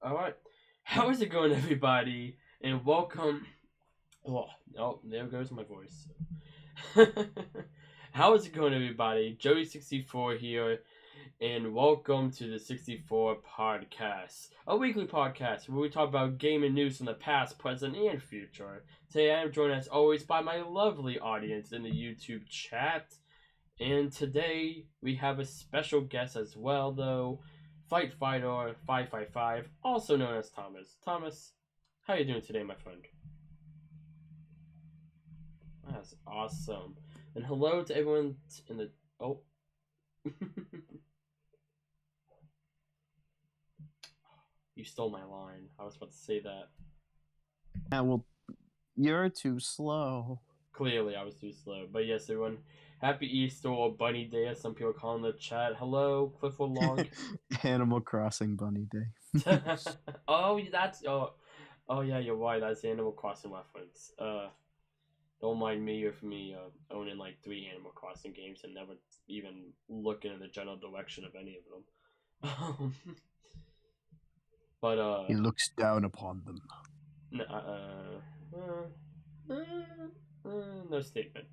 All right, how is it going, everybody? And welcome. Oh, there goes my voice. How is it going, everybody? Joey64 here, and welcome to the 64 Podcast, a weekly podcast where we talk about gaming news from the past, present, and future. Today I am joined as always by my lovely audience in the YouTube chat, and today we have a special guest as well, though. Fight Fighter 555, also known as Thomas. Thomas, how are you doing today, my friend? That's awesome. And hello to everyone in the... Oh. You stole my line. I was about to say that. Yeah, well, you're too slow. Clearly, I was too slow. But yes, everyone, happy Easter or Bunny Day, as some people call in the chat. Hello, Clifford Long. Animal Crossing Bunny Day. Oh, that's... Oh, yeah, you're right. That's Animal Crossing reference. Don't mind me if me owning like 3 Animal Crossing games and never even looking in the general direction of any of them. But He looks down upon them. No statement.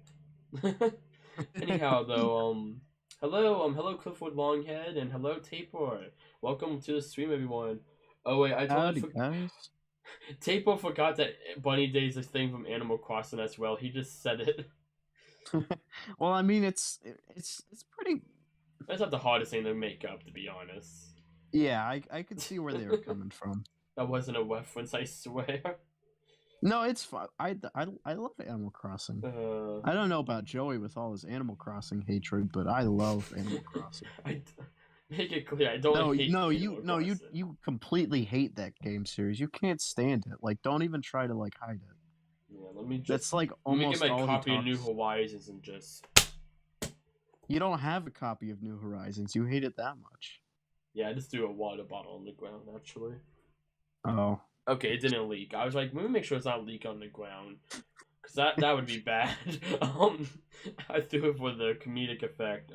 Anyhow, though, hello, Clifford Longhead, and hello, Taper. Welcome to the stream, everyone. Oh wait, I totally guys. Taper forgot that Bunny Day is a thing from Animal Crossing as well. He just said it. Well, I mean, it's pretty. That's not the hardest thing to make up, to be honest. Yeah, I could see where they were coming from. That wasn't a reference, I swear. No, it's fun. I love Animal Crossing. I don't know about Joey with all his Animal Crossing hatred, but I love Animal Crossing. Make it clear, I don't hate you completely hate that game series. You can't stand it. Like, don't even try to like hide it. Yeah, let me just. That's like almost let me get my all copy he of New talks. Horizons and just. You don't have a copy of New Horizons. You hate it that much. Yeah, I just threw a water bottle on the ground, actually. Oh. Okay, it didn't leak. I was like, let me make sure it's not leak on the ground, because that would be bad. I threw it for the comedic effect.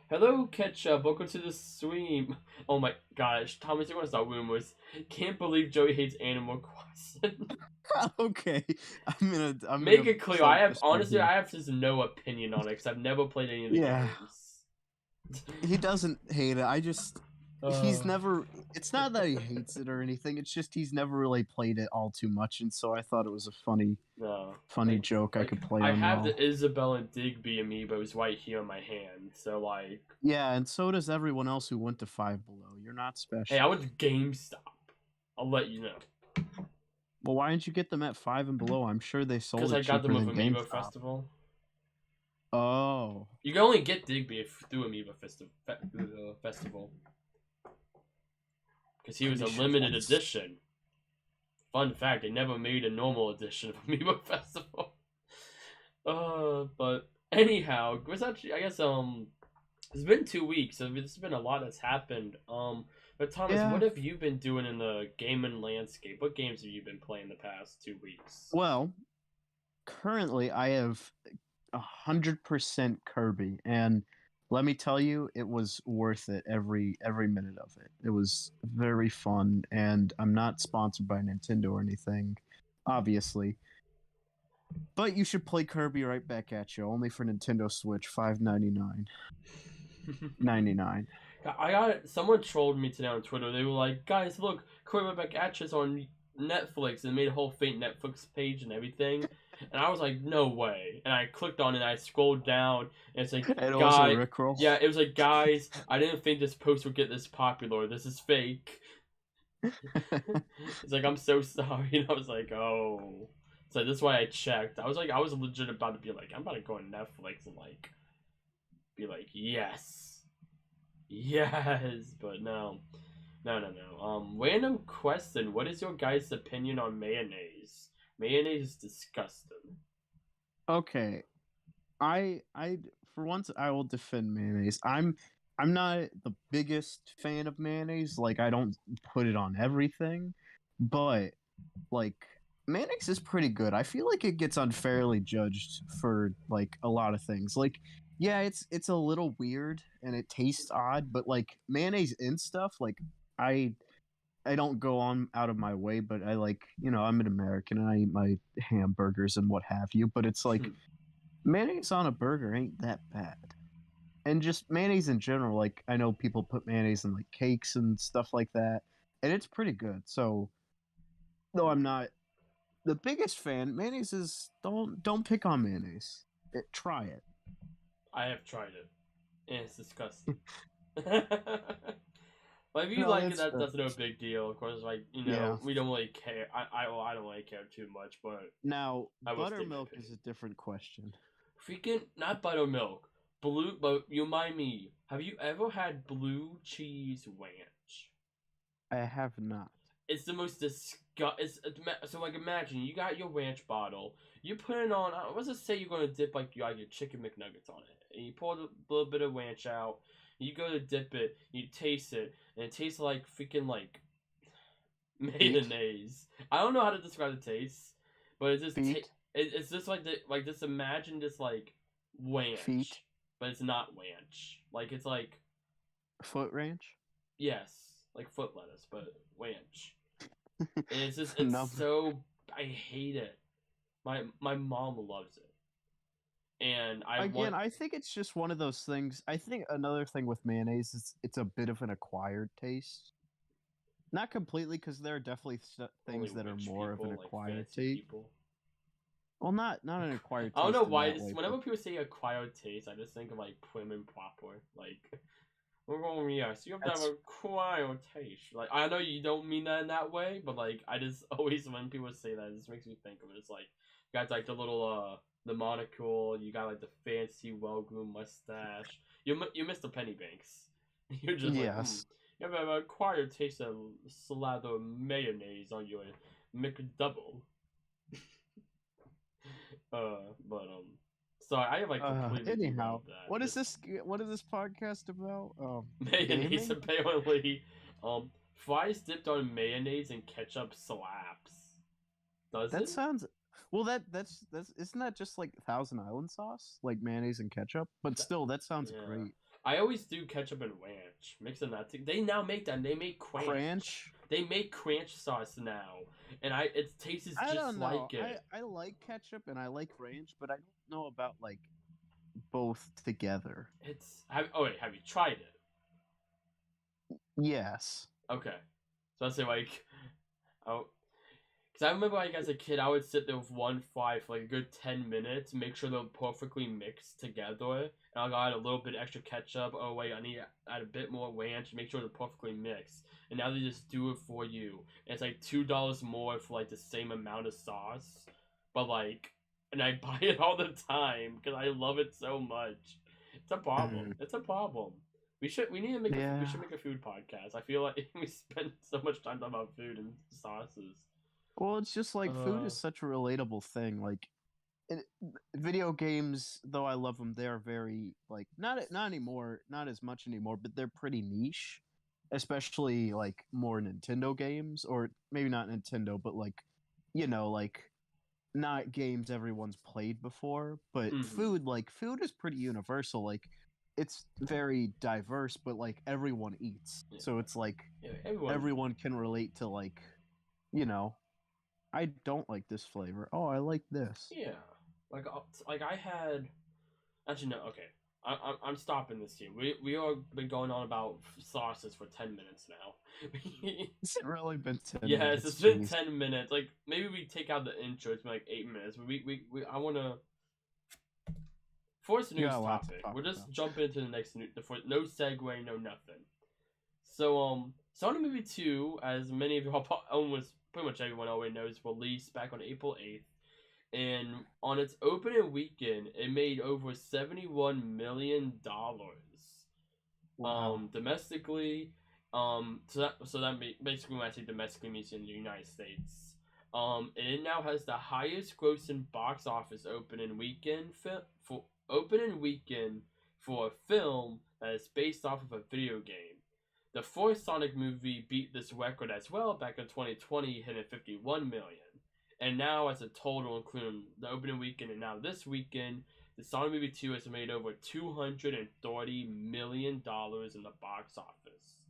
Hello, Ketchup. Welcome to the stream. Oh my gosh, Thomas, you're gonna start rumors. Can't believe Joey hates Animal Crossing. Okay, I'm Make gonna it clear. I have just no opinion on it because I've never played any of the games. He doesn't hate it. He's never. It's not that he hates it or anything. It's just he's never really played it all too much, and so I thought it was a funny joke I could play. I have the Isabelle and Digby amiibos right here in my hand, so like. Yeah, and so does everyone else who went to Five Below. You're not special. Hey, I went to GameStop. I'll let you know. Well, why didn't you get them at Five and Below? I'm sure they sold it cheaper. Because I got them with Amiibo GameStop. Festival. Oh. You can only get Digby through Amiibo Festival. Because he was a limited edition. Fun fact, they never made a normal edition of Amiibo Festival. But anyhow, it was actually, I guess, it's been 2 weeks, so there's been a lot that's happened. But Thomas, what have you been doing in the gaming landscape? What games have you been playing the past 2 weeks? Well, currently I have 100% Kirby, and let me tell you, it was worth it every minute of it. It was very fun, and I'm not sponsored by Nintendo or anything, obviously. But you should play Kirby right back at you, only for Nintendo Switch, $5.99. $99. I got someone trolled me today on Twitter. They were like, "Guys, look, Kirby Back at You's on Netflix," and made a whole fake Netflix page and everything. And I was like, "No way!" And I clicked on it. And I scrolled down, and it's like, And "Guys, Rickroll. yeah." It was like, "Guys, I didn't think this post would get this popular. This is fake." It's like, "I'm so sorry." And I was like, "Oh." So that's why I checked. I was legit about to be like, I'm about to go on Netflix and like, be like, yes, but no. Random question: what is your guys' opinion on mayonnaise? Mayonnaise is disgusting. Okay, I for once I will defend mayonnaise. I'm not the biggest fan of mayonnaise. Like I don't put it on everything, but like mayonnaise is pretty good. I feel like it gets unfairly judged for like a lot of things. Like yeah, it's a little weird and it tastes odd, but like mayonnaise in stuff, like I I don't go on out of my way, but I like, I'm an American and I eat my hamburgers and what have you, but it's like mayonnaise on a burger ain't that bad. And just mayonnaise in general, like I know people put mayonnaise in like cakes and stuff like that, and it's pretty good. So, though I'm not the biggest fan, mayonnaise is don't pick on mayonnaise. Try it. I have tried it, and it's disgusting. But if you No, like it, that's that's no big deal. Of course, like yeah. we don't really care. I don't really care too much, but Now, I will state my buttermilk is opinion. a different question. Freaking not buttermilk, blue. But you mind me? Have you ever had blue cheese ranch? I have not. It's the most so like imagine you got your ranch bottle, you put it on. Let's just say you're gonna dip like your chicken McNuggets on it, and you pour a little bit of ranch out. You go to dip it, you taste it, and it tastes like freaking like Feet, mayonnaise. I don't know how to describe the taste, but feet, it's just like just imagine this like feet, ranch, but it's not ranch. Like it's like foot ranch. yes, like foot lettuce, but ranch. And it's No. so I hate it. My mom loves it, and I Again, want I think it's just one of those things. I think another thing with mayonnaise is it's a bit of an acquired taste. Not completely, because there are definitely only things that are rich more of an people like acquired fancy taste. people. Well, not an acquired I don't know taste in why. that This way, but whenever people say acquired taste, I just think of like prim and proper. Like, oh yes, you have to have that's acquired taste. Like, I know you don't mean that in that way, but like, I just always when people say that, it just makes me think of it. It's like you got like the little the monocle. You got like the fancy, well groomed mustache. You Mr. Pennybanks. You're just like, yes. you have an acquired taste of slather mayonnaise on your McDouble. But sorry, I have like completely Anyhow, derailed that. This what is this podcast about? mayonnaise Gaming? apparently, fries dipped on mayonnaise and ketchup slaps. Does That it? sounds well. That's isn't that just like Thousand Island sauce, like mayonnaise and ketchup? But That, still, that sounds yeah. great. I always do ketchup and ranch, mixing that. They now make that. They make cranch. Cranch. They make cranch sauce now, and it tastes I just don't know. like I it. I like ketchup and I like ranch, but I don't know about like both together. Have you tried it? Yes. Okay, so I say like, oh, because I remember, like, as a kid, I would sit there with one fry for like a good 10 minutes, make sure they're perfectly mixed together, and I'll add a little bit extra ketchup. Oh, wait, I need to add a bit more ranch, make sure they're perfectly mixed. And now they just do it for you. And it's like $2 more for like the same amount of sauce. But, like, and I buy it all the time because I love it so much. It's a problem. Mm, It's a problem. We yeah. should make a food podcast. I feel like we spend so much time talking about food and sauces. Well, it's just like food Uh, is such a relatable thing. Like it, video games, though I love them, they're very like not anymore, not as much anymore, but they're pretty niche, especially like more Nintendo games, or maybe not Nintendo, but like like not games everyone's played before. But mm-hmm. food is pretty universal. Like it's very diverse, but like everyone eats, Yeah, so it's like yeah. Everyone, everyone can relate to like you know I don't like this flavor. Oh, I like this. yeah. Like I had. Actually, no. Okay, I'm stopping this here. We are been going on about sauces for 10 minutes now. It's really been 10 Yes, minutes. it's been Jeez. 10 minutes. Like maybe we take out the intro. It's been like 8 minutes. But we I want to force a You got news a lot to topic. talk We'll just about. jump into the next news. No segue, no nothing. So Sonic Movie 2, as many of you almost pretty much everyone already knows, released back on April 8th. And on its opening weekend, it made over $71 million. Wow. Domestically, basically when I say domestically means in the United States. And it now has the highest grossing box office opening weekend for a film that is based off of a video game. The fourth Sonic movie beat this record as well back in 2020, hitting 51 million. And now, as a total, including the opening weekend and now this weekend, the Sonic movie 2 has made over $230 million in the box office.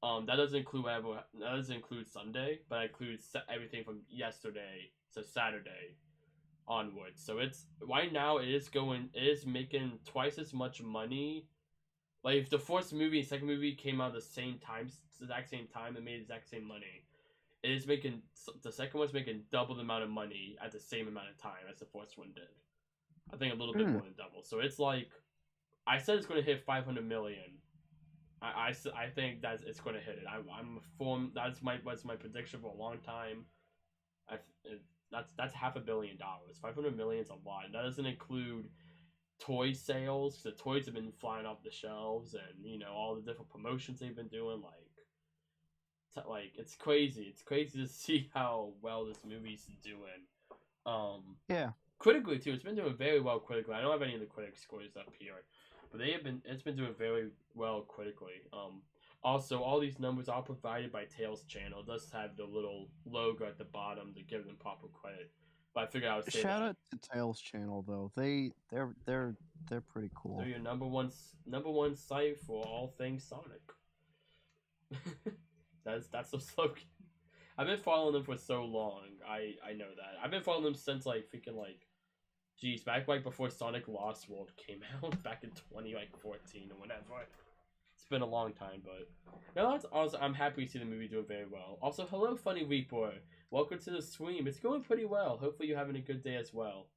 That doesn't include Sunday, but it includes everything from yesterday to Saturday onwards. So it's right now it is making twice as much money. Like if the first movie and second movie came out at the exact same time, and made the exact same money. It is making the second one's making double the amount of money at the same amount of time as the first one did. I think a little bit more than double. So it's like I said it's going to hit 500 million. I think that it's going to hit it. I'm formed. That's my prediction for a long time. I that's $500 million. 500 million is a lot. And that doesn't include toy sales. The toys have been flying off the shelves, and all the different promotions they've been doing. Like it's crazy. It's crazy to see how well this movie's doing. Yeah. Critically too, it's been doing very well critically. I don't have any of the critic scores up here, but it's been doing very well critically. Also, all these numbers are provided by Tails Channel. It does have the little logo at the bottom to give them proper credit. But I figured I would say Shout that. out to Tails Channel though. They're pretty cool. They're your number one site for all things Sonic. that's the slogan. I've been following them for so long. I know that. I've been following them since geez, back before Sonic Lost World came out back in 2014 or whatever. It's been a long time, but no, that's awesome. I'm happy to see the movie doing very well. Also, hello, Funny Reaper. Welcome to the stream. It's going pretty well. Hopefully, you're having a good day as well.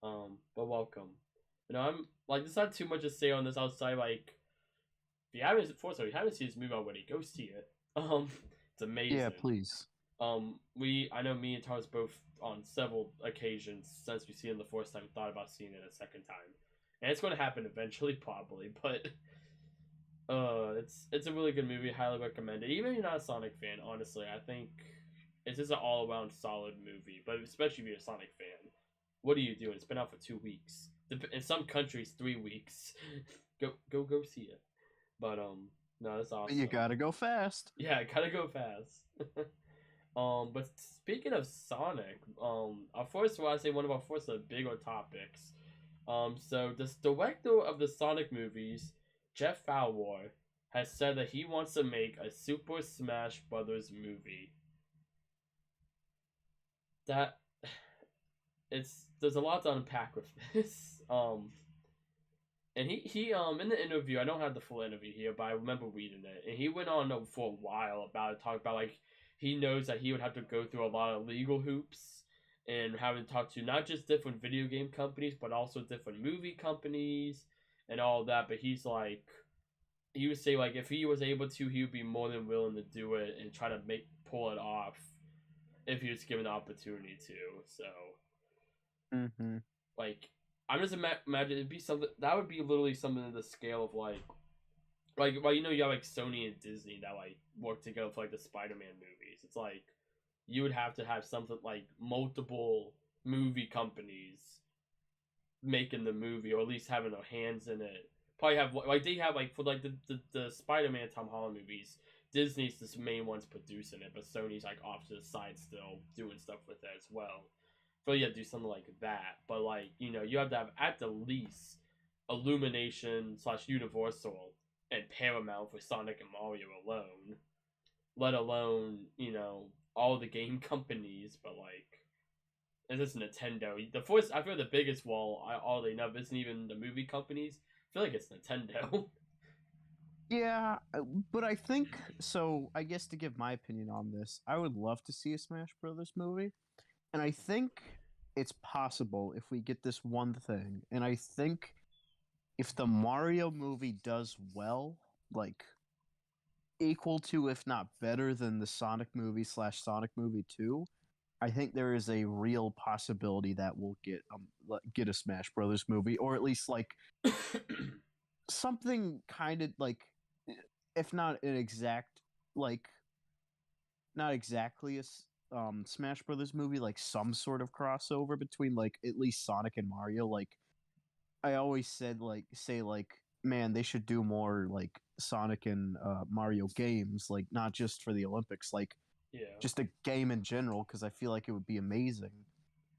But welcome. I'm there's not too much to say on this outside. Like, if you haven't seen this movie already, go see it. It's amazing. Yeah, please. I know me and Tars both on several occasions since we've seen it the first time thought about seeing it a second time, and it's going to happen eventually, probably. But it's a really good movie. Highly recommend it. Even if you're not a Sonic fan, honestly, I think it's just an all around solid movie. But especially if you're a Sonic fan, what are you doing? It's been out for 2 weeks. In some countries, 3 weeks. Go see it. But no, that's awesome. You gotta go fast. Yeah, gotta go fast. But speaking of Sonic, our first, well, I say one of our first bigger topics. So the director of the Sonic movies, Jeff Fowler, has said that he wants to make a Super Smash Brothers movie. There's a lot to unpack with this. And he in the interview, I don't have the full interview here, but I remember reading it, and he went on for a while about it, talk about he knows that he would have to go through a lot of legal hoops and having to talk to not just different video game companies, but also different movie companies and all that. But he would say if he was able to, he would be more than willing to do it and try to pull it off if he was given the opportunity to. So, I'm just imagine it'd be something that would be literally something in the scale of you have Sony and Disney that work together for the Spider-Man movies. It's you would have to have something multiple movie companies making the movie, or at least having their hands in it. Probably have they have for the Spider-Man Tom Holland movies. Disney's the main ones producing it, but Sony's off to the side still doing stuff with it as well. So you have to do something like that. But you have to have at the least Illumination / Universal and Paramount for Sonic and Mario alone. Let alone, all the game companies, but it's just Nintendo. I feel the biggest wall all they know isn't even the movie companies. I feel like it's Nintendo. Yeah, but I think so. I guess to give my opinion on this, I would love to see a Smash Brothers movie. And I think it's possible if we get this one thing. And I think if the Mario movie does well, equal to, if not better than the Sonic movie / Sonic movie 2, I think there is a real possibility that we'll get a Smash Brothers movie, or at least something kind of if not an exact not exactly a Smash Brothers movie, some sort of crossover between at least Sonic and Mario. I always say man, they should do more like Sonic and Mario games, like not just for the Olympics, like Yeah. just a game in general, because I feel like it would be amazing.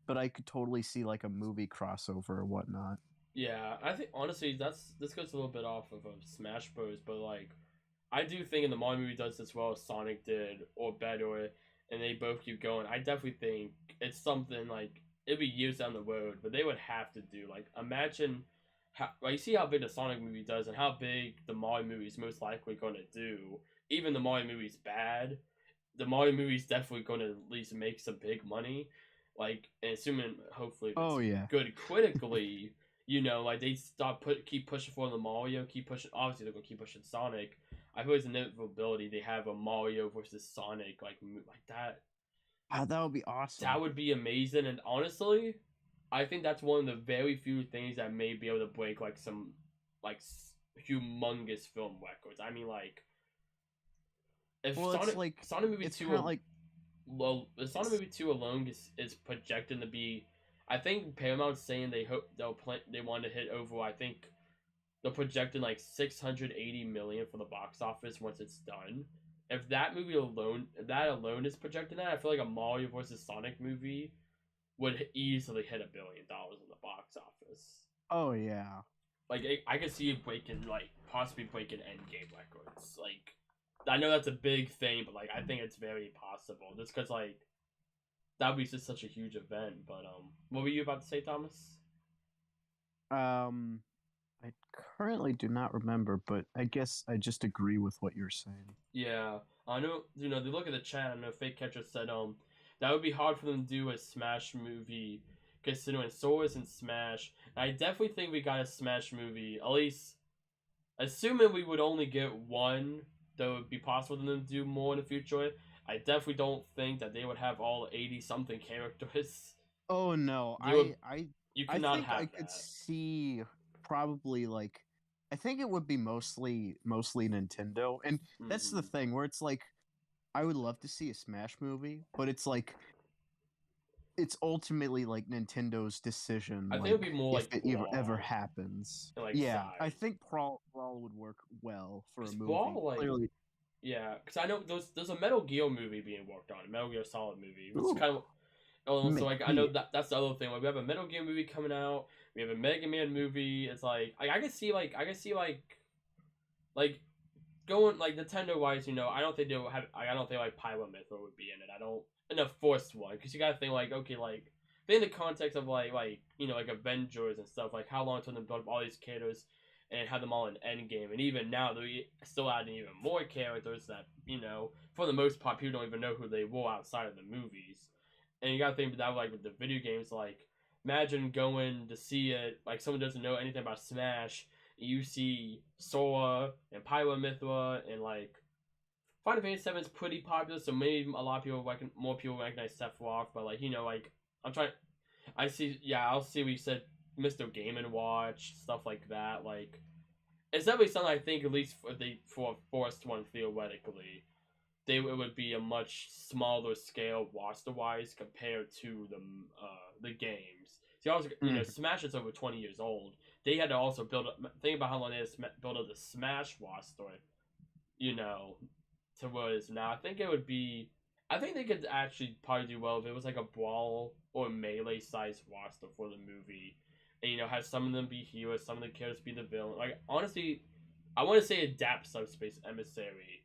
But I could totally see like a movie crossover or whatnot. Yeah, I think honestly this goes a little bit off of Smash Bros, but like I do think in the Mario movie does as well as Sonic did or better, and they both keep going. I definitely think it's something like it'd be years down the road, but they would have to do like imagine how like you see how big the Sonic movie does and how big the Mario movie is most likely going to do. Even the Mario movie's bad, the Mario movie's definitely going to at least make some big money. Like, and assuming hopefully if Oh it's yeah. good critically, like they keep pushing for the Mario, keep pushing. Obviously, they're gonna keep pushing Sonic. I feel it's an inevitability they have a Mario versus Sonic like that. That would be That awesome. would be amazing. And honestly, I think that's one of the very few things that may be able to break like some like humongous film records. I mean, like if Well, it's like Sonic movie it's kind of two like well, the Sonic it's movie two alone is projected to be. I think Paramount's saying they want to hit over. I think they're projecting like 680 million for the box office once it's done. If that alone is projecting that, I feel like a Mario versus Sonic movie would easily hit $1 billion in the box office. oh yeah. Like I could see it breaking like possibly breaking Endgame records. Like I know that's a big thing, but like I think it's very possible just because like that would be just such a huge event. But what were you about to say, Thomas? Um, I currently do not remember, but I guess I just agree with what you're saying. Yeah, I know. They look at the chat. I know Fake Catcher said that would be hard for them to do a Smash movie, considering Source and Smash. I definitely think we got a Smash movie. At least, assuming we would only get one, that would be possible for them to do more in the future. I definitely don't think that they would have all 80 something characters. Oh no, You would, you I cannot think I have could that. see probably like I think it would be mostly Nintendo. And that's the Hmm. thing where it's like I would love to see a Smash movie, but it's like it's ultimately like Nintendo's decision I think it would be like more if like it ever Brawl happens. and like Yeah, I Side. think Brawl would work well for a Because movie. Brawl like Clearly. yeah, because I know there's a Metal Gear movie being worked on, a Metal Gear Solid movie, which is Ooh, kind of so like I know maybe. that's the other thing. Like we have a Metal Gear movie coming out, we have a Mega Man movie. It's like I can see like going like Nintendo wise, I don't think they'll have. I don't think like Pyro Mythra would be in it. I don't in the first one because you gotta think like okay like. In the context of like like Avengers and stuff, like how long it took them to build up all these characters and have them all in Endgame, and even now they're still adding even more characters that for the most part people don't even know who they were outside of the movies, and you gotta think that like with the video games, like imagine going to see it like someone doesn't know anything about Smash, you see Sora and Pyro Mythra and like Final Fantasy Seven is pretty popular, so maybe a lot of people more people recognize Sephiroth, but like I'm trying. I see. Yeah, I'll see what you said. Mr. Game and Watch stuff like that. Like it's definitely something I think at least for a first one theoretically, it would be a much smaller scale roster wise compared to the games. See, also Mhm. Smash is over 20 years old. They had to also build up. Think about how long they had to build up the Smash roster. You know, to what it is now. I think it would be. I think they could actually probably do well if it was like a brawl or melee sized roster for the movie, and have some of them be heroes, some of the characters be the villain. Like honestly, I want to say adapt Subspace Emissary.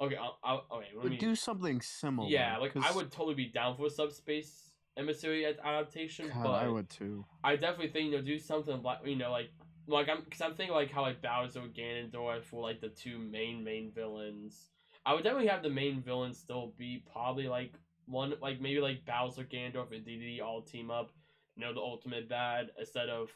Okay, okay. Let But me. do something Yeah, similar, like I because would totally be down for a Subspace Emissary adaptation, God, I but would too. I definitely think do something like like I'm thinking like how like Bowser, Ganondorf were like the two main villains. I would definitely have the main villain still be probably like one like maybe like Bowser, Ganondorf, and DDD all team up. The ultimate bad instead of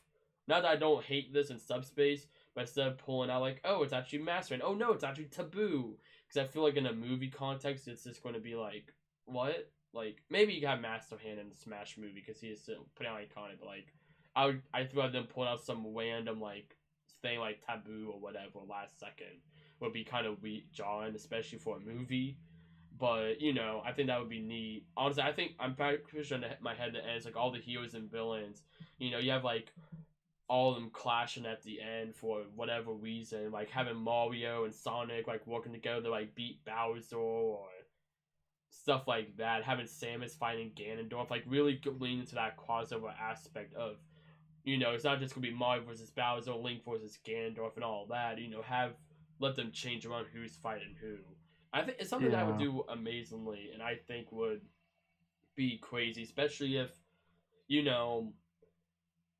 not that I don't hate this in subspace, but instead of pulling out like oh it's actually Master and oh no it's actually Taboo because I feel like in a movie context it's just going to be like what like maybe you got Master Hand in the Smash movie because he is still pretty iconic, but like I'd rather them pull out some random like thing like Taboo or whatever last second would be kind of weak jarring, especially for a movie. But I think that would be neat. Honestly, I think I'm pretty sure in my head that ends like all the heroes and villains. You have like all of them clashing at the end for whatever reason, like having Mario and Sonic like working together to like beat Bowser or stuff like that. Having Samus fighting Ganondorf, like really lean into that crossover aspect of, it's not just gonna be Mario versus Bowser, Link versus Ganondorf, and all that. Let them change around who's fighting who. I think it's something that I would Yeah. do amazingly, and I think would be crazy, especially if you know.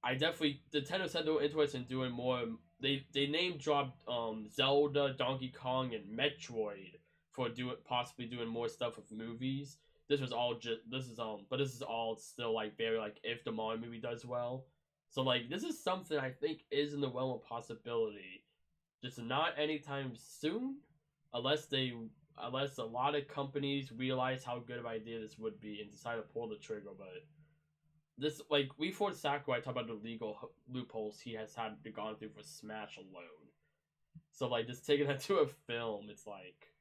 I definitely Nintendo said they were interested in doing more. They name dropped Zelda, Donkey Kong, and Metroid for possibly doing more stuff with movies. But this is all still like very like if the Mario movie does well. So like this is something I think is in the realm of possibility, just not anytime soon, unless they unless a lot of companies realize how good of an idea this would be and decide to pull the trigger. But this like we forced Sakurai talk about the legal loopholes he has had to gone through for Smash alone. So like just taking that to a film, it's like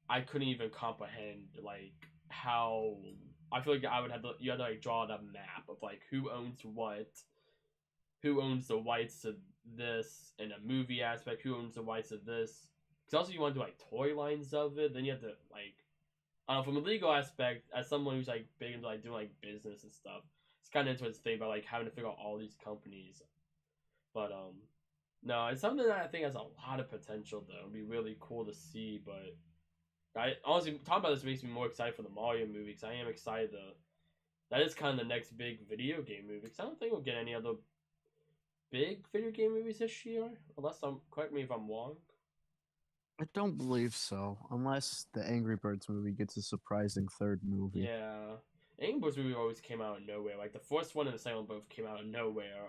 I couldn't even comprehend like how I feel like I would have to you had to like draw a map of like who owns what, who owns the rights to this in a movie aspect, who owns the rights to this. Because also you want to do like toy lines of it, then you have to like from a legal aspect, as someone who's like big into like doing like business and stuff, it's kind of interesting thing about like having to figure out all these companies. But no, it's something that I think has a lot of potential though. It'd be really cool to see. But I honestly talking about this makes me more excited for the Mario movie because I am excited to. That is kind of the next big video game movie because I don't think we'll get any other big video game movies this year, unless I'm correct me if I'm wrong. I don't believe so, unless the Angry Birds movie gets a surprising third movie. Yeah. Angry Birds movie always came out of nowhere. Like the first one and the second one both came out of nowhere.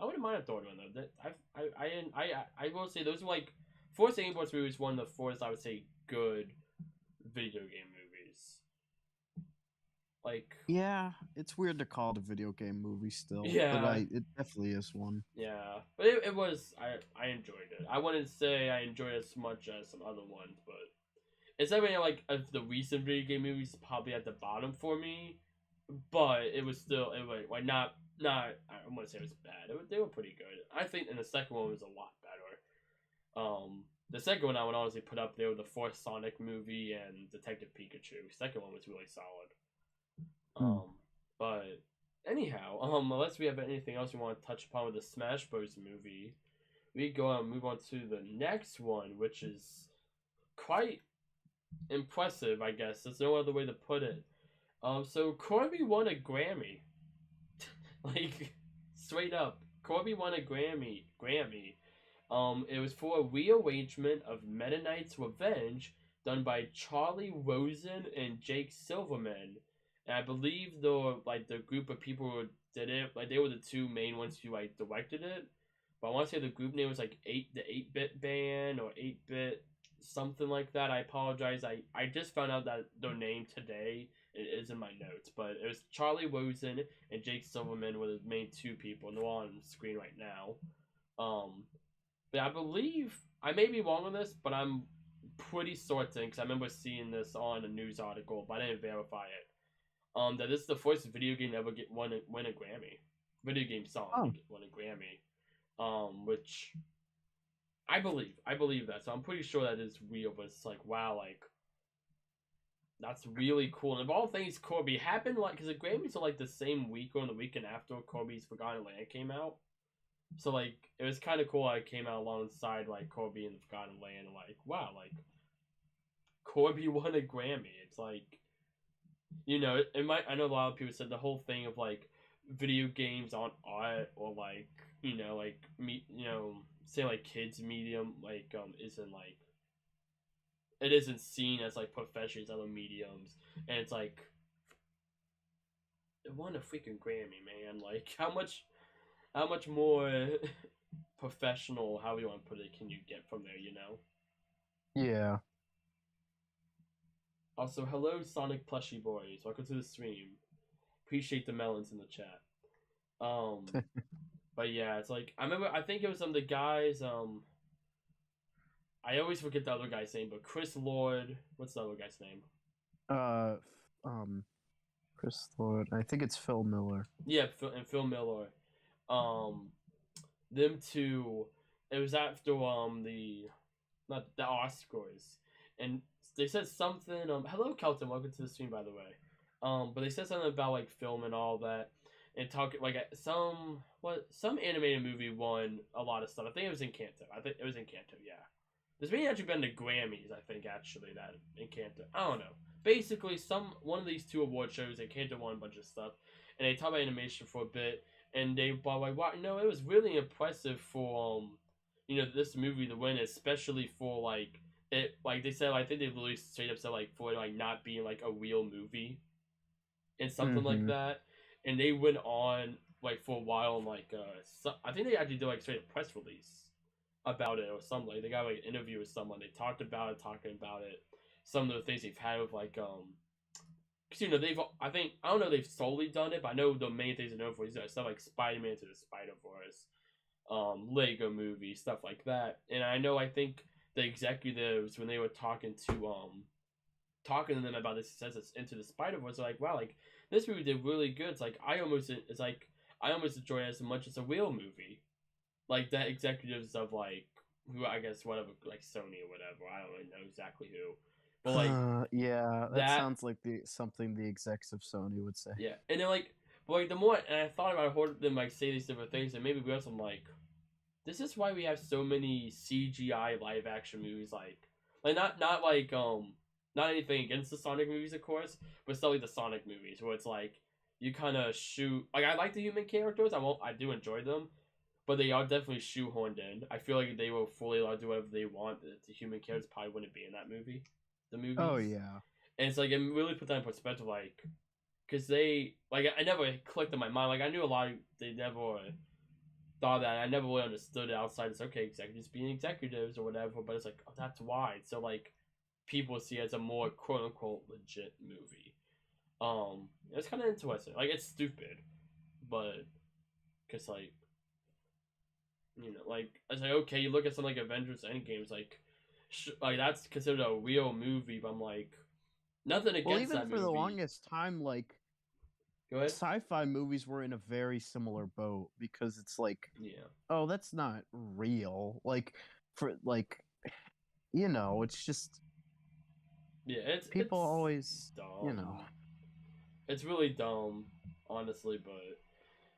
I wouldn't mind a third one though. That I will say those are like first Angry Birds movie is one of the first I would say good video game movies. Like Yeah, it's weird to call it a video game movie still, but yeah, it definitely is one. yeah. But it was I enjoyed it. I wouldn't say I enjoyed it as much as some other ones, but it's definitely like of the recent video game movies probably at the bottom for me. But it was still it was like not I wouldn't say it was bad. They were pretty good. I think and the second one was a lot better. The second one I would honestly put up there with the fourth Sonic movie and Detective Pikachu. Second one was really solid. Hmm. But anyhow, unless we have anything else we want to touch upon with the Smash Bros. Movie, we go and move on to the next one, which is quite impressive. I guess there's no other way to put it. So Corby won a Grammy. Like straight up, Corby won a Grammy. It was for a rearrangement of Meta Knight's Revenge, done by Charlie Rosen and Jake Silverman. And I believe the group of people who did it, like they were the two main ones who like directed it. But I want to say the group name was like the 8-bit band or 8-bit something like that. I apologize. I just found out that their name today. It is in my notes, but it was Charlie Rosen and Jake Silverman were the main two people, and they're on screen right now. Um, but I believe I may be wrong on this, but I'm pretty certain because I remember seeing this on a news article, but I didn't verify it. That this is the first video game to ever win a Grammy, video game song to Oh, win a Grammy. Which I believe that, so I'm pretty sure that is real. But it's like wow, like that's really cool. And of all things, Corby happened like because the Grammys are like the same week or the weekend after Corby's Forgotten Land came out. So like it was kind of cool. I came out alongside like Corby and the Forgotten Land. And, like wow, like Corby won a Grammy. It's like it might. I know a lot of people said the whole thing of like video games on art or like like say like kids medium like isn't like it isn't seen as like professional as other mediums, and it's like it won a freaking Grammy, man. Like how much more professional, how you want to put it, can you get from there? yeah. Also, hello Sonic plushie boys, welcome to the stream. Appreciate the melons in the chat. Um, but yeah, it's like I remember. I think it was some of the guys. I always forget the other guy's name, but Chris Lord. What's the other guy's name? uh, um, Chris Lord. I think it's Phil Miller. Yeah, and Phil Miller. Um, them to. It was after the not the Oscars, and they said something. Hello Kelton, welcome to the stream by the way. But they said something about like film and all that, and talk like some animated movie won a lot of stuff. I think it was Encanto. I think it was Encanto. Yeah, there's maybe actually been the Grammys. I think actually that Encanto. I don't know. Basically, one of these two award shows, Encanto won a bunch of stuff, and they talked about animation for a bit, and they but like wow, it was really impressive for this movie to win, especially for like it like they said I think they literally straight up said like for it, like not being like a real movie and something like Mm-hmm. that, and they went on like for a while and like I think they actually did like straight up press release about it or something. Like, they got like an interview with someone. They talking about it. Some of the things they've had with like because they've I don't know they've solely done it, but I know the main things they're known for is stuff like Spider-Man to the Spider-Verse, Lego movie, stuff like that. And I think the executives when they were talking to them about the success of Into the Spider-Verse, are like, wow, like this movie did really good. It's like I almost enjoy it as much as a real movie. Like the executives of like who I guess whatever like Sony or whatever. I don't really know exactly who. But like Yeah, that that sounds like something the execs of Sony would say. yeah. And then like but like the more and I thought about heard them like say these different things and maybe we have some like this is why we have so many CGI live action movies like not like not anything against the Sonic movies of course, but still like the Sonic movies where it's like you kind of shoot like I like the human characters, I do enjoy them, but they are definitely shoehorned in. I feel like they were fully allowed to do whatever they want. The human characters probably wouldn't be in that movie, the Oh movies, yeah. and it's like it really put that in perspective like because they like I never clicked in my mind like I knew a lot of, they never thought that I never really understood it outside. It's okay, executives being executives or whatever, but it's like oh, that's why. So like people see it as a more quote unquote legit movie. It's kind of interesting. Like it's stupid, but because like like it's like okay, you look at something like Avengers Endgames, like that's considered a real movie, but I'm like nothing Well, against even that for the movie. longest time, like Go ahead. sci-fi movies were in a very similar boat because it's like, Yeah. oh, that's not real. Like for like, it's just Yeah, people it's always, dumb. It's really dumb, honestly, but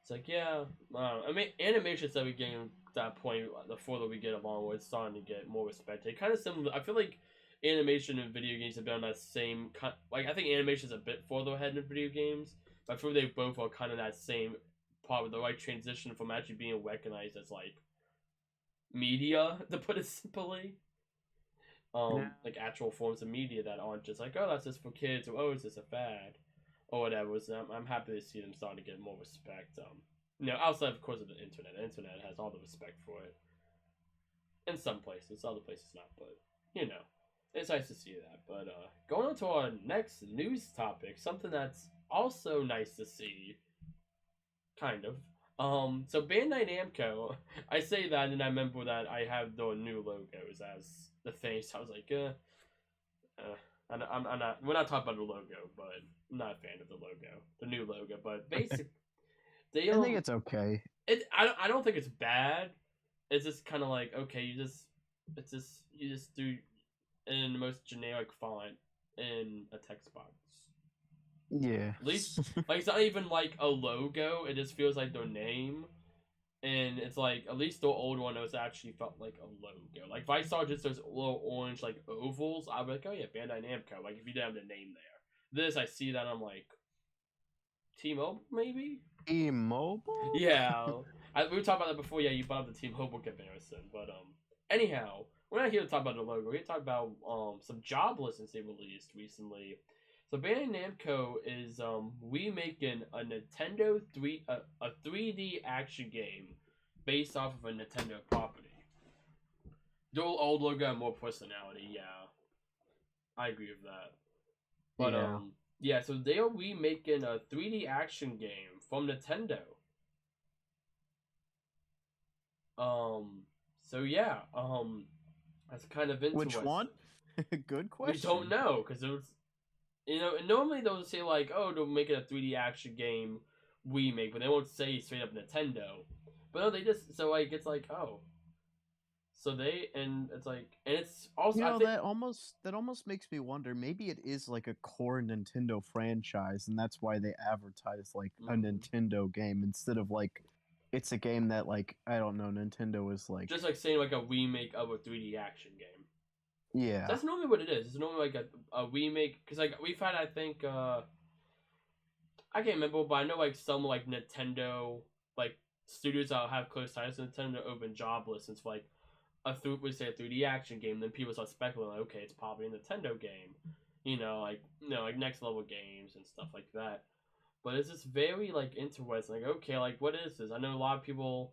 it's like yeah. I mean, animations that we getting to that point, the further we get along, it's starting to get more respected. Kind of similar. I feel like animation and video games have been on that same kind. Like I think animation is a bit further ahead in video games, but I feel they both are kind of that same part with the right transition from actually being recognized as like media, to put it simply. Yeah. Like actual forms of media that aren't just like, oh, that's just for kids, or oh, it's just a fad, or whatever. So I'm happy to see them starting to get more respect. Outside of course of the internet. The internet has all the respect for it. In some places, other places not, but it's nice to see that. But going on to our next news topic, something that's also nice to see, kind of. So Bandai Namco, I say that, and I remember that I have the new logos as the thing. So I was like, I'm not. We're not talking about the logo, but I'm not a fan of the logo, the new logo. But basically, they I think it's okay. I don't think it's bad. It's just kind of like okay, you just do in the most generic font in a text box. Yeah. At least like it's not even like a logo. It just feels like their name. And it's like at least the old one was actually felt like a logo. Like if I saw just those little orange like ovals, I'd be like, oh yeah, Bandai Namco. Like if you didn't have the name there. This I see that I'm like, T-Mobile maybe. T-Mobile? Yeah, we were talking about that before. Yeah, you brought up the T-Mobile comparison, but anyhow, we're not here to talk about the logo. We're here to talk about some job listings they released recently. So Bandai Namco is remaking a Nintendo 3D action game based off of a Nintendo property. The old logo had more personality, yeah. I agree with that. But Yeah. yeah, so they are remaking a 3D action game from Nintendo. So yeah, that's kind of Which interesting. one? Good question. We don't know because it was normally they'll say like, oh, they'll make it a 3D action game remake, but they won't say straight up Nintendo. But no, they just so like it's like oh, so they and it's like and it's also You I know, think that almost makes me wonder. Maybe it is like a core Nintendo franchise, and that's why they advertise like a mm, Nintendo game instead of like it's a game that like I don't know. Nintendo is like, just like saying like a remake of a 3D action game. yeah, That's normally what it is. It's normally like a remake because like we've had I think I can't remember, but I know like some like Nintendo like studios that have close ties to Nintendo open job listings for like we say a 3D action game. Then people start speculating like, okay, it's probably a Nintendo game, like next level games and stuff like that. But it's just very like interesting. Like, okay, like what is this? I know a lot of people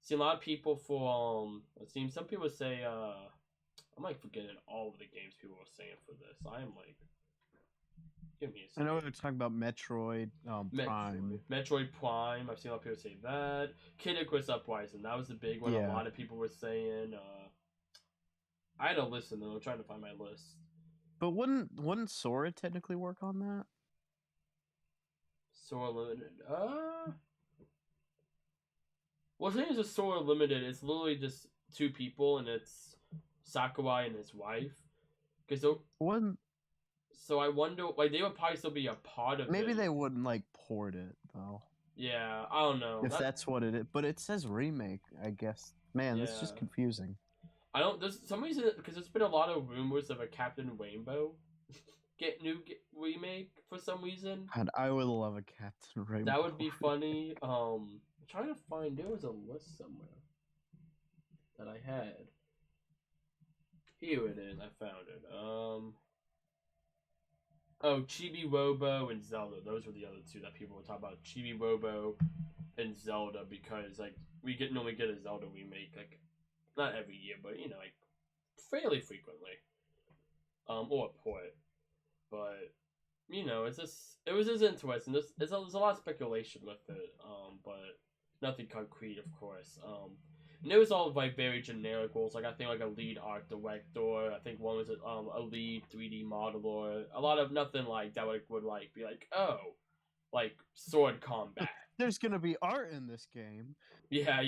see a lot of people for it seems some people say I'm like forgetting all of the games people were saying for this. I am like give me a I know second. they're talking about Metroid Prime. Metroid Prime. I've seen a lot of people say that. Kid Icarus Uprising. That was the big one. A Yeah, lot of people were saying. I had to listen though. I'm trying to find my list. but wouldn't Sora technically work on that? Sora Limited. Well, the thing is, just Sora Limited. It's literally just two people, and it's Sakurai and his wife. Because Wouldn't so I wonder, like they would probably still be a part of maybe it. they wouldn't like port it though, Yeah, I don't know. if that's what it is. But it says remake, I guess. Man, that's just Yeah. confusing. I don't. There's some reason because there's been a lot of rumors of a Captain Rainbow remake for some reason. God, I would love a Captain That would Rainbow. be funny. I'm trying to find. There was a list somewhere that I had. Here it is. I found it. Oh, Chibi Robo and Zelda. Those were the other two that people were talking about. Chibi Robo and Zelda because like normally get a Zelda remake like not every year, but like fairly frequently. Or a port. But it's just it was just interesting. There's a lot of speculation with it, but nothing concrete, of course. And it was all like very generic roles. Like I think like a lead art director. I think one was a lead 3D modeler. A lot of nothing like that would like be like oh like sword combat. There's gonna be art in this game. Yeah,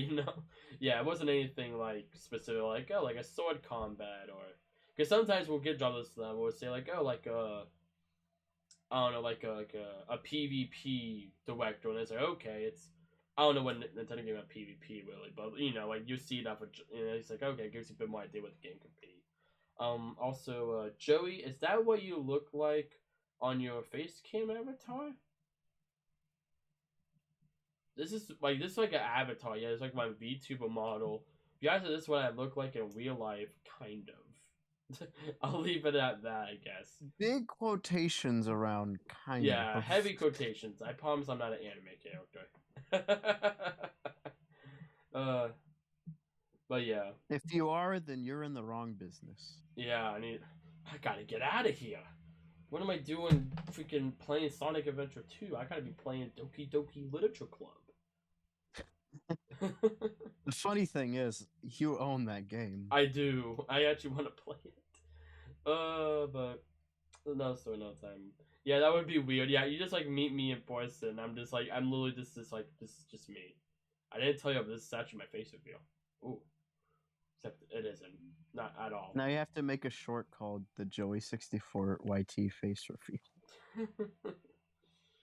yeah, it wasn't anything like specific like oh like a sword combat or because sometimes we'll get jobs that we'll say like oh like I don't know, like a PvP director, and it's like okay, it's I don't know when Nintendo game had PvP really, but like you see that for it's like okay, it gives you a bit more idea what the game could be. Also, Joey, is that what you look like on your face cam avatar? This is like an avatar, yeah. It's like my VTuber model. If you guys said this is what I look like in real life, kind of. I'll leave it at that, I guess. Big quotations around kind Yeah, of. heavy quotations. I promise I'm not an anime character. uh, but yeah, If you are, then you're in the wrong business. yeah. I gotta get out of here. What am I doing? Freaking playing Sonic Adventure 2. I gotta be playing Doki Doki Literature Club. The funny thing is, you own that game. I do. I actually want to play it. But no story, no time. Yeah, that would be weird. Yeah, you just like meet me in person. I'm just like I'm literally just like this is just me. I didn't tell you this is actually my face reveal. Ooh, except it isn't. Not at all. Now you have to make a short called the Joey64 YT face reveal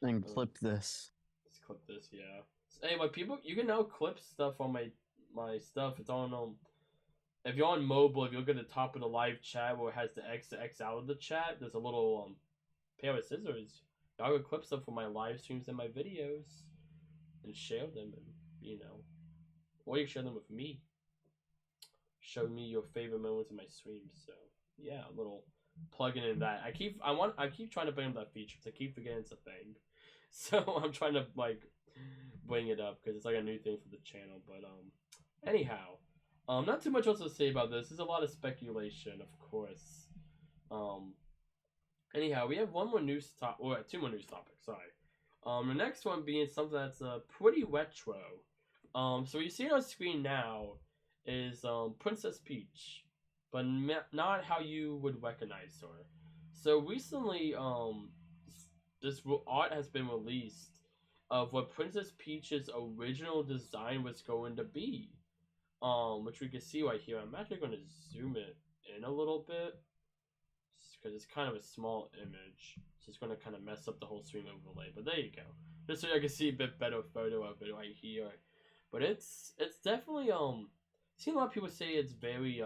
and clip this. Let's clip this. Yeah. Anyway, people, you can now clip stuff on my stuff. It's on if you're on mobile, if you look at the top of the live chat where it has the X out of the chat, there's a little pair of scissors. Y'all can clip stuff from my live streams and my videos and share them, and or you can share them with me. Show me your favorite moments in my streams. So yeah, a little plugging in that. I keep trying to bring up that feature. 'Cause I keep forgetting it's a thing. So I'm trying to like bring it up because it's like a new thing for the channel. But anyhow, not too much else to say about this. There's a lot of speculation, of course. Um, anyhow, we have one more news top or two more news topics. Sorry. The next one being something that's pretty retro. So what you see on screen now is Princess Peach, but not how you would recognize her. So recently, this art has been released of what Princess Peach's original design was going to be. Which we can see right here. I'm actually going to zoom it in a little bit because it's kind of a small image. So it's going to kind of mess up the whole stream overlay. But there you go. Just so I can see a bit better photo of it right here. But it's definitely I've seen a lot of people say it's very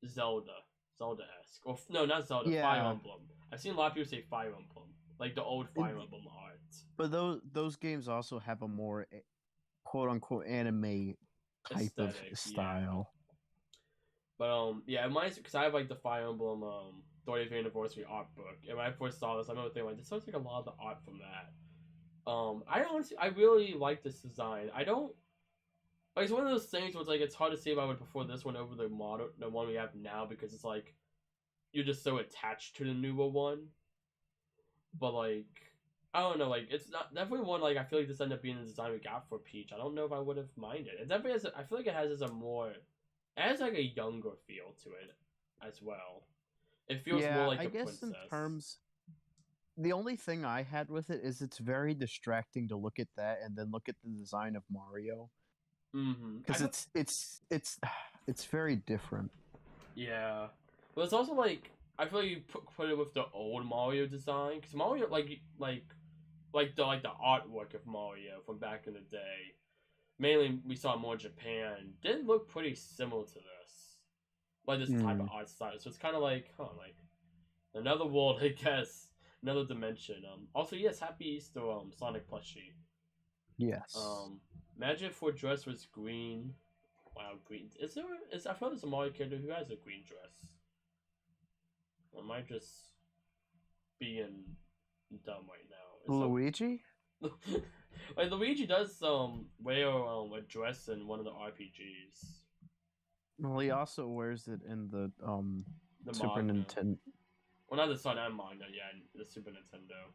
Zelda-esque. Or no, not Zelda, Fire Yeah, Emblem. I've seen a lot of people say Fire Emblem, like the old Fire Emblem art. but those games also have a more quote unquote anime type of Aesthetic, yeah. style. But yeah, it might because I have like the Fire Emblem 30th anniversary art book, and when I first saw this, I remember thinking like this looks like a lot of the art from that. I really like this design. I don't like it's one of those things where it's like it's hard to say if I would prefer this one over the one we have now because it's like you're just so attached to the newer one. But like I don't know, like it's not definitely one like I feel like this ended up being the design we got for Peach. I don't know if I would have minded. It definitely has. I feel like it has a more, it has like a younger feel to it, as well. It feels more Yeah, like I a guess in princess. terms, the only thing I had with it is it's very distracting to look at that and then look at the design of Mario Mm-hmm. because it's very different. Yeah, but it's also like I feel like you put it with the old Mario design because Mario like the artwork of Mario from back in the day. Mainly, we saw more Japan. Did look pretty similar to this, like this type of Mm, art style. So it's kind of like, like another world, I guess, another dimension. Also, yes, happy Easter, Sonic plushie. yes. Um, Imagine if her dress was green. Wow, green. Is there? I thought there's a Mario character who has a green dress. Or am I just being dumb right now? Is Luigi? like Luigi does wear a dress in one of the RPGs. Well, he also wears it in the The Super manga. Nintendo. Well, not the Sun and manga, yeah, the Super Nintendo.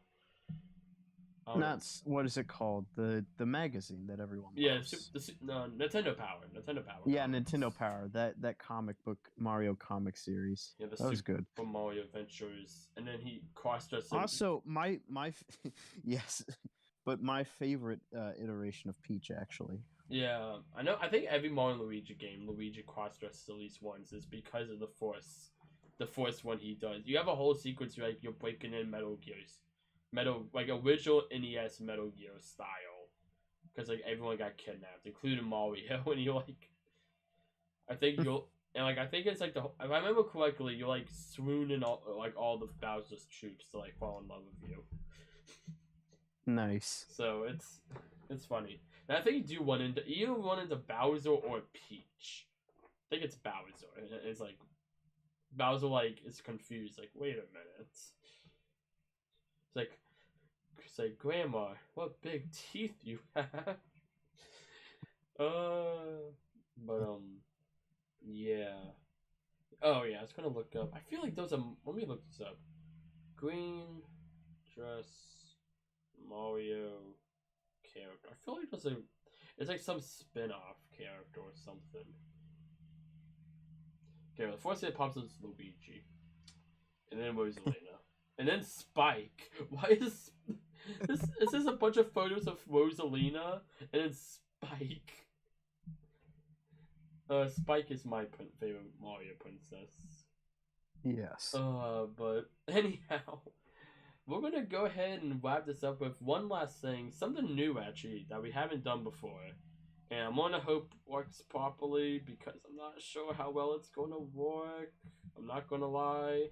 I don't know. What is it called? The magazine that everyone Yeah, loves. no, Nintendo Power. Nintendo Power Yeah, comics. Nintendo Power. That comic book Mario comic series. Yeah, the That was Super good. Mario Adventures. And then he cross-dressed him. Also, my yes, but my favorite iteration of Peach actually. Yeah, I know. I think every Mario and Luigi game, Luigi cross-dresses at least once is because of the Force. The Force one he does. You have a whole sequence where like, you're breaking in like original NES Metal Gear style. Because like everyone got kidnapped, including Mario. And you like, I think you'll and like I think it's like if I remember correctly, you like swoon in all the Bowser's troops to like fall in love with you. Nice. So it's funny. And I think you do either run into Bowser or Peach. I think it's Bowser. And it's like Bowser like is confused, like, wait a minute. It's like Grandma, what big teeth you have. But yeah. Oh yeah, I was gonna look up. I feel like those are. Let me look this up. Green dress Mario character. I feel like there's a. It's like some spin-off character or something. Okay, the first thing that pops up is Luigi, and then Rosalina, and then Spike. Why is this? Is this a bunch of photos of Rosalina and then Spike? Spike is my favorite Mario princess. Yes. But anyhow, we're gonna go ahead and wrap this up with one last thing, something new actually that we haven't done before, and I'm gonna hope works properly because I'm not sure how well it's gonna work. I'm not gonna lie.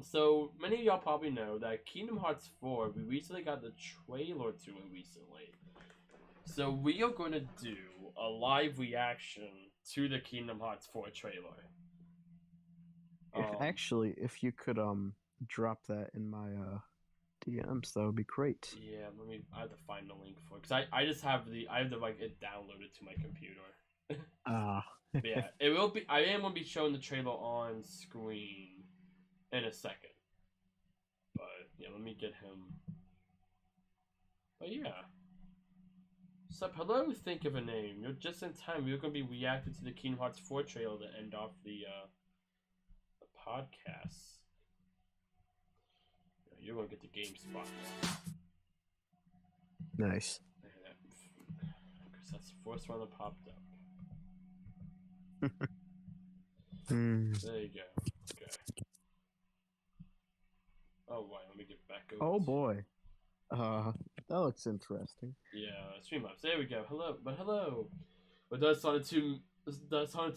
So many of y'all probably know that Kingdom Hearts 4, we recently got the trailer to it recently. So we are gonna do a live reaction to the Kingdom Hearts 4 trailer. Actually, if you could drop that in my DMs, that would be great. Yeah, I have to find the link for it because I just have I have to like it downloaded to my computer. Ah. But yeah, it will be. I am gonna be showing the trailer on screen in a second. But yeah, let me get him. But yeah. Sup, hello, think of a name. You're just in time. We're gonna be reacting to the Kingdom Hearts 4 trailer to end off the podcast. You're gonna get the game spot now. Nice. Because that's the first one that popped up. There you go. Okay. Oh, wait, let me get back over. Oh boy. That looks interesting. Yeah, stream ups. There we go. Hello, but hello. But does Sonic 2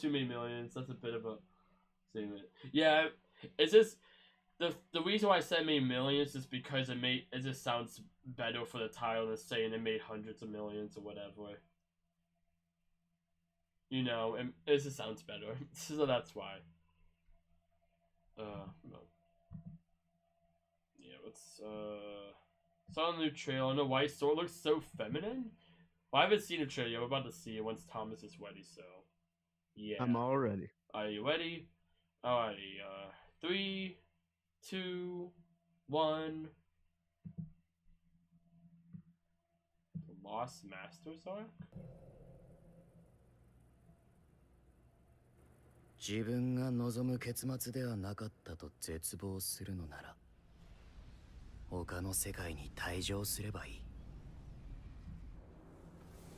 make millions? That's a bit of a statement. Yeah, it's just the reason why I said made millions is because it just sounds better for the title than saying it made hundreds of millions or whatever. You know, it just sounds better. So that's why. No. Yeah, let's saw a new trailer on the white store. It looks so feminine. Well, I haven't seen a trailer yet. We're about to see it once Thomas is ready, so yeah. I'm all ready. Are you ready? Alrighty, 3, 2, 1. The Lost Masters arc? 自分が望む結末ではなかったと絶望するのなら他の世界に退場すればいい。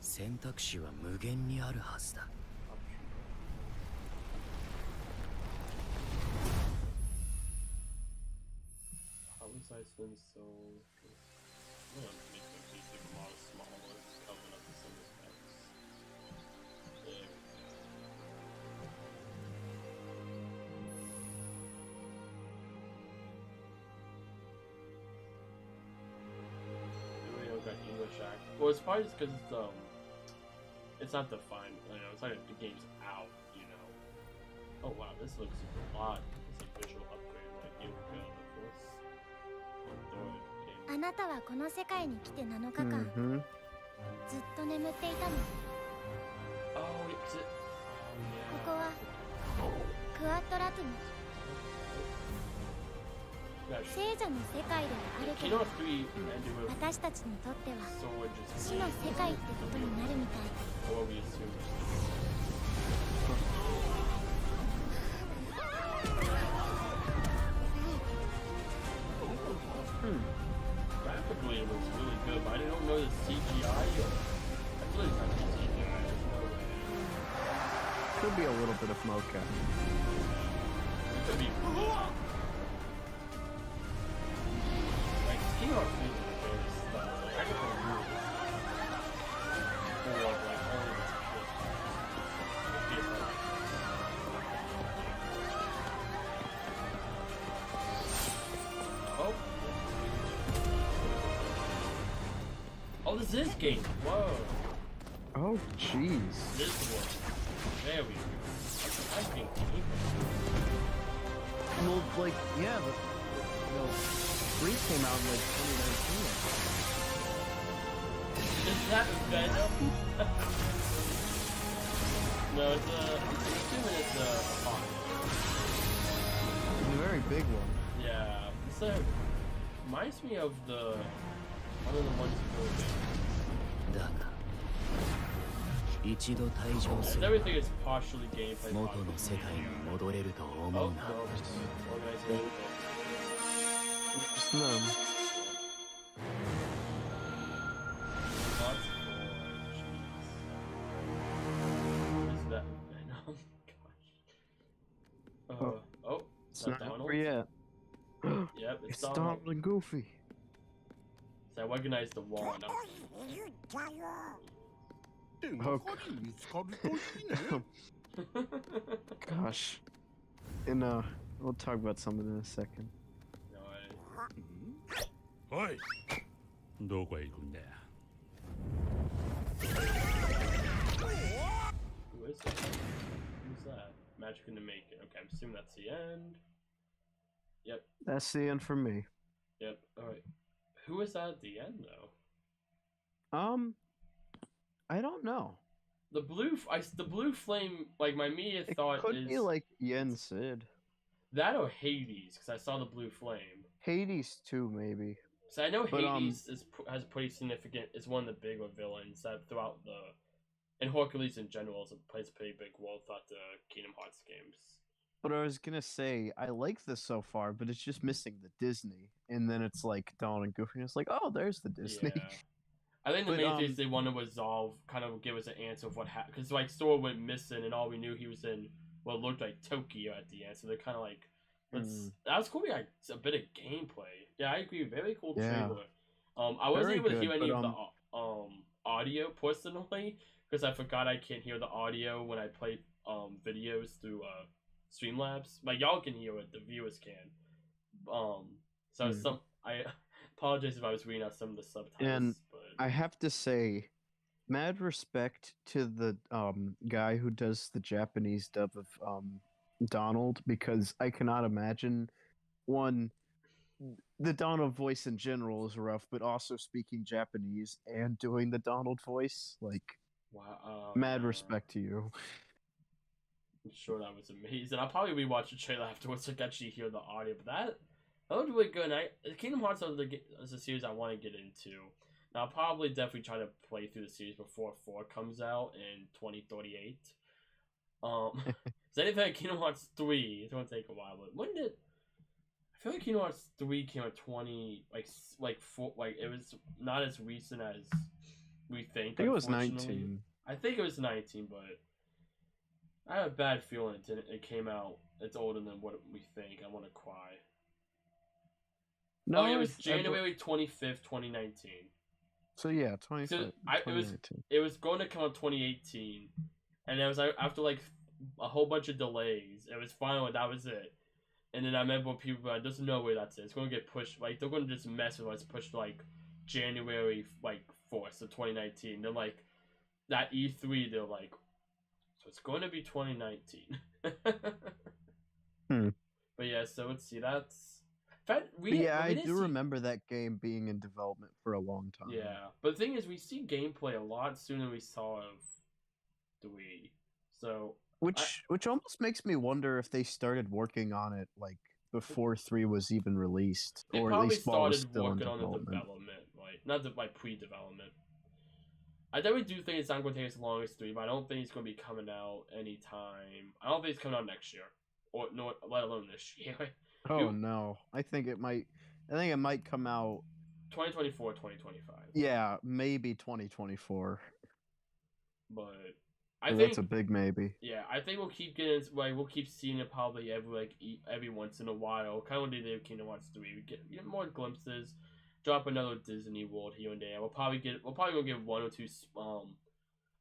選択肢は無限にあるはずだ。How was I spend so? I'm gonna make my basic model smaller, covering up some aspects. There we go. We don't got English act. Well, it's probably just because it's not defined. You know, it's like the game's out. You know. Oh wow, this looks a lot. It's a visual upgrade. Like here we go. Of course. あなたはこの世界に来て7日間、ずっと眠っていたの。ここはクワットラトゥム。聖者の世界ではあるけど、私たちにとっては死の世界ってことになるみたい。Graphically, it looks really good, but I don't know the CGI. I feel like it's not CGI. There's no way. Could be a little bit of mocap. It could be. Like, King of Thieves is very stuff. Like, I could put a rule. Or, like, only this PS5. Oh. Oh, this is game. Whoa. Oh, jeez. This one. There we go. I think. Well, like, yeah, the 3 came out in like 2019. Is that Venom? No, I'm assuming it's a font. It's a very big one. Yeah. So, reminds me of one of the ones you go だが一度退場す with. る Everything is partially gameplay. 元の世界に戻れると思 Oh, う no. な。 Organizing. Just them. Is that Venom? Gosh. Oh, It's is that not Donald? over yet. Yep, it's It's Donald. Donald and Goofy. So I recognize the wand. Gosh. And we'll talk about something in a second. No, おいどこへ行くんだ who is that? Who's that? Magic in the making. Okay, I'm assuming that's the end. Yep, That's the end for me. yep. Alright. Who is that at the end, though? I don't know. The blue flame, like, my immediate It thought could is be like Yen Sid. that or Hades, because I saw the blue flame. Hades too, maybe. So I know But, Hades has pretty significant, is one of the bigger villains that throughout and Hercules in general plays a pretty big role throughout the Kingdom Hearts games. But I was gonna say I like this so far, but it's just missing the Disney, and then it's like Donald and Goofy, and it's like, oh, there's the Disney. Yeah. I think the main thing is they want to resolve, kind of give us an answer of what happened. Because, like, Sora went missing, and all we knew he was in what looked like Tokyo at the end. So they're kind of like, that was cool. Like, a bit of gameplay. Yeah, I agree. Very cool trailer. I wasn't able to hear any of the audio personally, because I forgot I can't hear the audio when I play videos through Streamlabs. Like, y'all can hear it, the viewers can. So I apologize if I was reading out some of the subtitles. And but I have to say, mad respect to the guy who does the Japanese dub of Donald, because I cannot imagine, one, the Donald voice in general is rough, but also speaking Japanese and doing the Donald voice, like, mad respect to you. I'm sure that was amazing. I'll probably rewatch the trailer afterwards to actually hear the audio, but that looked really good. And Kingdom Hearts is a series I want to get into. Now, I'll probably definitely try to play through the series before 4 comes out in 2038. Is anything like Kingdom Hearts 3? It's going to take a while, but when did... I feel like Kingdom Hearts 3 came out 20... it was not as recent as we think. I think it was 19. I think it was 19, but... I have a bad feeling it came out. It's older than what we think. I want to cry. No, it was January 25th, 2019. So yeah, 2019. It was going to come out 2018, and it was after like a whole bunch of delays. It was finally that was it. And then I remember people were like, "There's no way that's it. It's going to get pushed. Like they're going to just mess with us. Pushed like January 4th of 2019. They're like that E3. They're like." So it's going to be 2019. But yeah, so let's see. I do remember that game being in development for a long time. Yeah, but the thing is, we see gameplay a lot sooner than we saw of 3. So which almost makes me wonder if they started working on it like before 3 was even released, or at least started working on the development, not the pre-development. I definitely do think it's not going to take as long as 3, but I don't think it's going to be coming out anytime. I don't think it's coming out next year, or no, let alone this year. Oh no, I think it might come out 2024, 2025. Yeah, maybe 2024. But I think that's a big maybe. Yeah, I think we'll keep getting we'll keep seeing it probably every once in a while. Kind of what they did with Kingdom Hearts 3. We get more glimpses. Drop another Disney World here and there. We're probably gonna get 1 or 2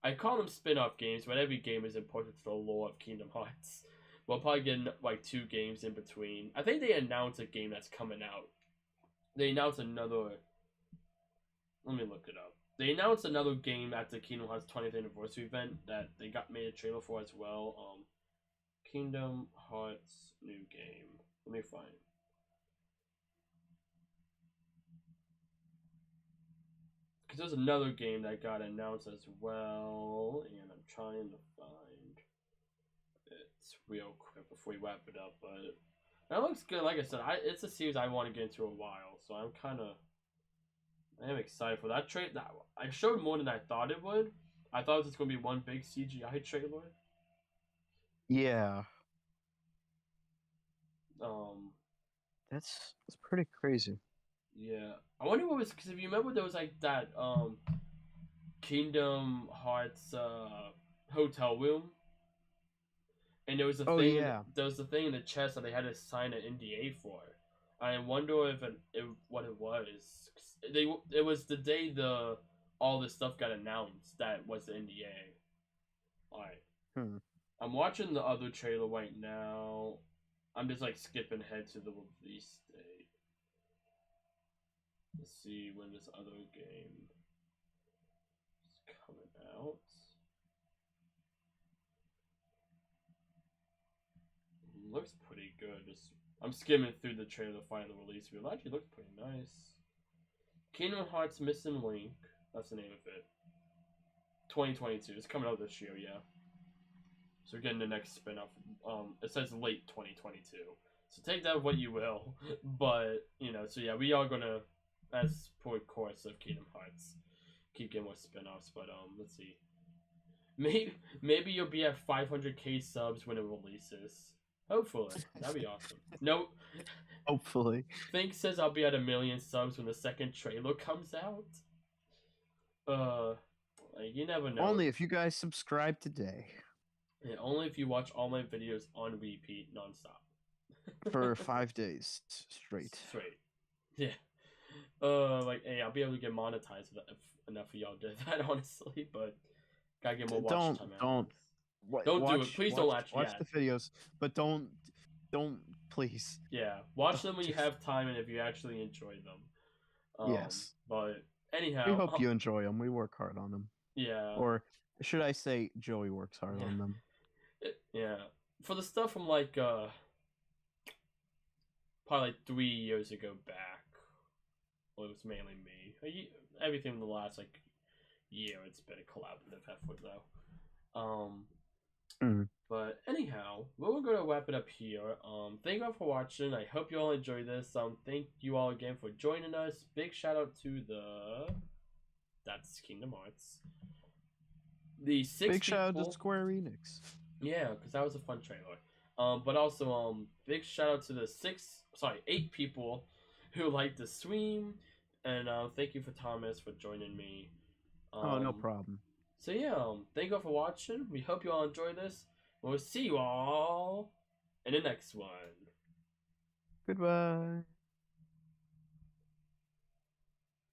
I call them spin-off games, but every game is important to the lore of Kingdom Hearts. We'll probably get 2 games in between. I think they announced a game that's coming out. They announced another. Let me look it up. They announced another game at the Kingdom Hearts 20th anniversary event that they made a trailer for as well. Kingdom Hearts new game. Let me find it. Because there's another game that got announced as well, and I'm trying to find it real quick before we wrap it up. But that looks good. Like I said, it's a series I want to get into a while, so I am excited for that trailer. I showed more than I thought it would. I thought it was going to be one big CGI trailer. Yeah. That's pretty crazy. Yeah, I wonder what was, because if you remember, there was that Kingdom Hearts hotel room, and there was a thing. There was a thing in the chest that they had to sign an NDA for. I wonder if what it was. It was the day all this stuff got announced that was the NDA. Alright. I'm watching the other trailer right now. I'm just skipping ahead to the release date. Let's see when this other game is coming out. Looks pretty good. I'm skimming through the trailer to find the release reel. It actually looks pretty nice. Kingdom Hearts Missing Link. That's the name of it. 2022. It's coming out this year, yeah. So we're getting the next spin-off. It says late 2022. So take that what you will. But, so yeah, we are gonna, as per course of Kingdom Hearts, keep getting more spin-offs. But, let's see. Maybe you'll be at 500k subs when it releases. Hopefully. That'd be awesome. No. Hopefully. Think says I'll be at 1 million subs when the second trailer comes out. Like you never know. Only if you guys subscribe today. Yeah, only if you watch all my videos on repeat nonstop. For 5 days straight. Straight. Yeah. Like, hey, I'll be able to get monetized if enough of y'all did that, honestly, but gotta get more watch time. Don't do it. Please don't watch the videos, but don't please. Yeah, watch them when you have time and if you actually enjoy them. Yes. But anyhow, we hope you enjoy them. We work hard on them. Yeah. Or should I say, Joey works hard on them. Yeah. For the stuff from like probably like 3 years ago back, well, it was mainly me. Everything in the last like year, it's been a collaborative effort though. But anyhow, we're gonna wrap it up here. Thank you all for watching. I hope you all enjoyed this. Thank you all again for joining us. Big shout out to that's Kingdom Hearts. The 6 big people... shout out to Square Enix. Yeah, because that was a fun trailer. But also big shout out to the 8 people who liked the stream, and thank you for Thomas for joining me. No problem. So yeah, thank you all for watching. We hope you all enjoy this. We'll see you all in the next one. Goodbye.